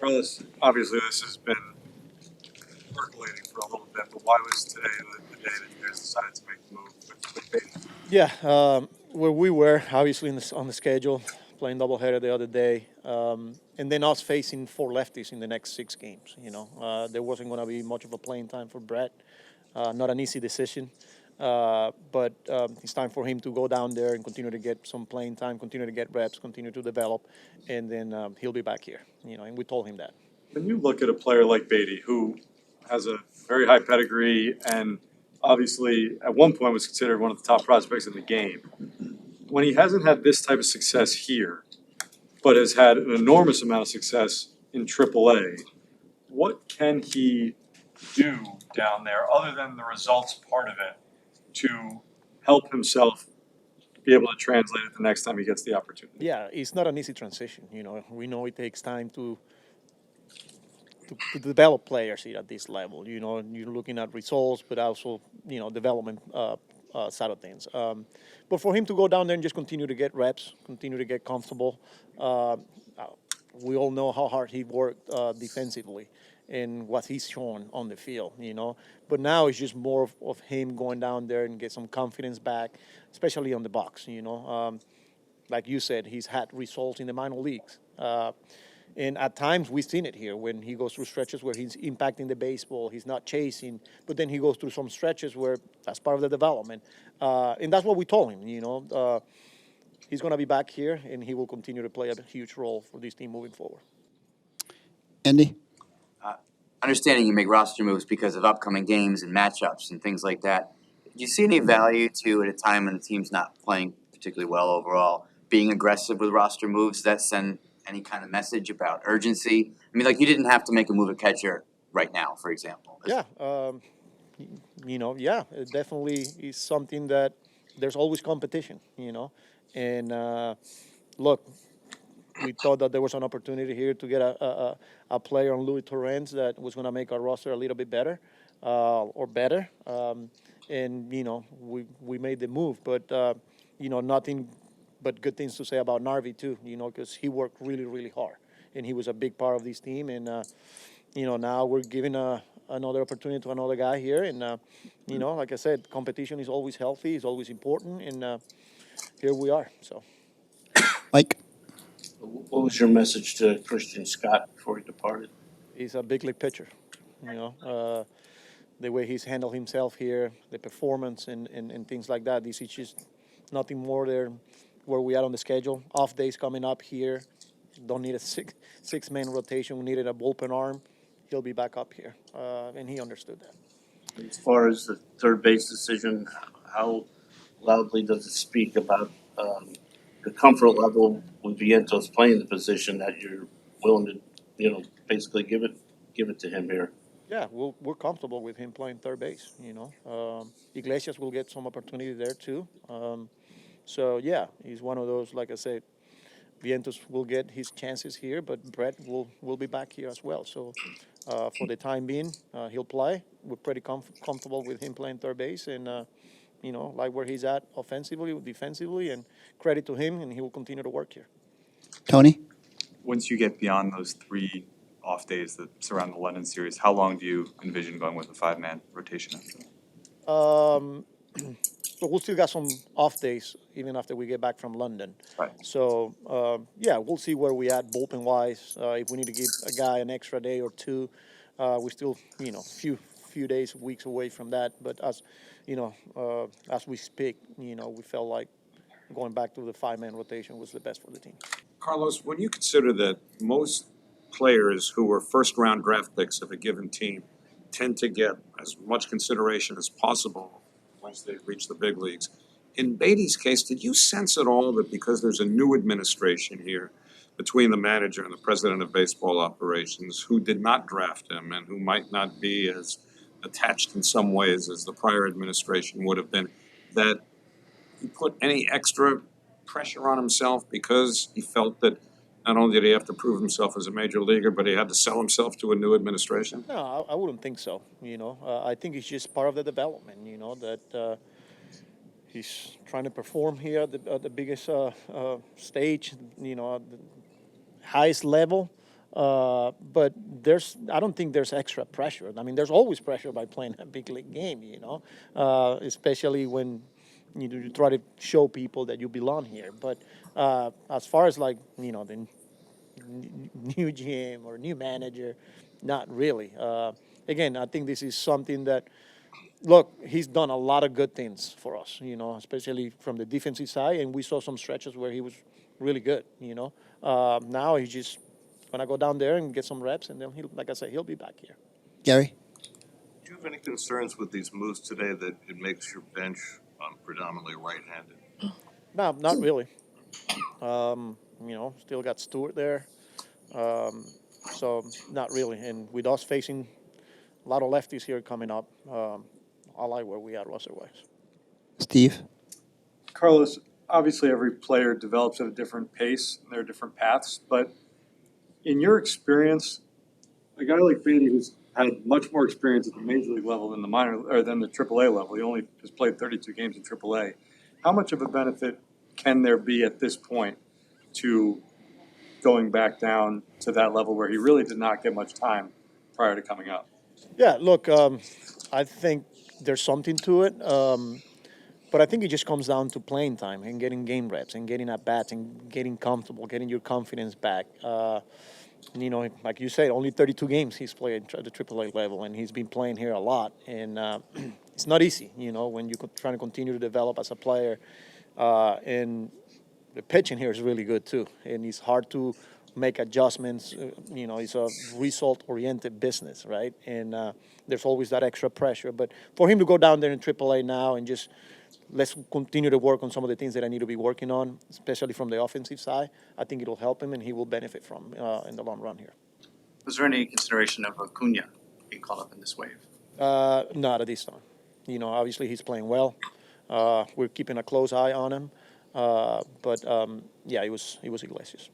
Carlos, obviously this has been percolating for a little bit, but why was today the day that you guys decided to make the move with Baty? Yeah, where we were obviously on the schedule, playing doubleheader the other day, and then us facing four lefties in the next 6 games. There wasn't going to be much of a playing time for Brett. Not an easy decision, but it's time for him to go down there and continue to get some playing time, continue to get reps, continue to develop, and then he'll be back here. And we told him that. When you look at a player like Baty, who has a very high pedigree and obviously at one point was considered one of the top prospects in the game, when he hasn't had this type of success here, but has had an enormous amount of success in Triple-A, what can he do down there other than the results part of it to help himself be able to translate it the next time he gets the opportunity? Yeah, it's not an easy transition. We know it takes time to develop players here at this level. You're looking at results, but also, development side of things. But for him to go down there and just continue to get reps, continue to get comfortable, we all know how hard he worked defensively and what he's shown on the field, But now it's just more of him going down there and get some confidence back, especially on the box, Like you said, he's had results in the minor leagues. And at times we've seen it here when he goes through stretches where he's impacting the baseball, he's not chasing, but then he goes through some stretches where that's part of the development. And that's what we told him, He's going to be back here and he will continue to play a huge role for this team moving forward. Andy? Understanding you make roster moves because of upcoming games and matchups and things like that, do you see any value to, at a time when the team's not playing particularly well overall, being aggressive with roster moves? Does that send any kind of message about urgency? I mean, like, you didn't have to make a move at catcher right now, for example. Yeah, it definitely is something that there's always competition, And look, we thought that there was an opportunity here to get a player on Louis Torrens that was going to make our roster a little bit better or better. And, we made the move. But, nothing but good things to say about Narvi too, because he worked really, really hard. And he was a big part of this team. And, now we're giving another opportunity to another guy here. And, like I said, competition is always healthy, is always important. And here we are. So, Mike? What was your message to Christian Scott before he departed? He's a big league pitcher, the way he's handled himself here, the performance and things like that. This is just nothing more there where we are on the schedule. Off days coming up here. Don't need a six-man rotation. We needed a bullpen arm. He'll be back up here, and he understood that. As far as the third base decision, how loudly does it speak about the comfort level with Vientos playing the position that you're willing to, basically give it to him here? Yeah, we're comfortable with him playing third base. Iglesias will get some opportunity there too. So yeah, he's one of those. Like I said, Vientos will get his chances here, but Brett will be back here as well. So for the time being, he'll play. We're pretty comfortable with him playing third base, and like where he's at offensively, defensively, and credit to him, and he will continue to work here. Tony? Once you get beyond those 3 off days that surround the London series, how long do you envision going with a 5-man rotation after that? So we'll still got some off days even after we get back from London. Right. So, we'll see where we at bullpen-wise. If we need to give a guy an extra day or two, we're still, few days, weeks away from that. But as we speak, we felt like going back to the 5-man rotation was the best for the team. Carlos, when you consider that most players who were first-round draft picks of a given team tend to get as much consideration as possible once they reach the big leagues, in Baty's case, did you sense at all that because there's a new administration here between the manager and the president of baseball operations who did not draft him and who might not be as attached in some ways as the prior administration would have been, that he put any extra pressure on himself because he felt that not only did he have to prove himself as a major leaguer, but he had to sell himself to a new administration? No, I wouldn't think so. I think it's just part of the development, that he's trying to perform here at the biggest stage, at the highest level. But I don't think there's extra pressure. I mean, there's always pressure by playing a big league game, especially when you try to show people that you belong here. But as far as the new GM or new manager, not really. Again, I think this is something that, look, he's done a lot of good things for us, especially from the defensive side, and we saw some stretches where he was really good, Now he's just going to go down there and get some reps, and then, like I said, he'll be back here. Gary? Do you have any concerns with these moves today that it makes your bench predominantly right-handed? No, not really. Still got Stewart there. So not really. And with us facing a lot of lefties here coming up, I like where we are roster-wise. Steve? Carlos, obviously every player develops at a different pace, and there are different paths, but in your experience, a guy like Baty who's had much more experience at the major league level than the Triple-A level, he only has played 32 games in Triple-A. How much of a benefit can there be at this point to going back down to that level where he really did not get much time prior to coming up? Yeah, look, I think there's something to it. But I think it just comes down to playing time and getting game reps and getting at bats and getting comfortable, getting your confidence back. Like you said, only 32 games he's played at the AAA level, and he's been playing here a lot. And it's not easy, when you're trying to continue to develop as a player. And the pitching here is really good too, and it's hard to make adjustments. It's a result-oriented business, right? And there's always that extra pressure. But for him to go down there in AAA now and just let's continue to work on some of the things that I need to be working on, especially from the offensive side, I think it'll help him and he will benefit from in the long run here. Was there any consideration of Acuna being called up in this wave? Not at this time. Obviously he's playing well. We're keeping a close eye on him. But it was Iglesias.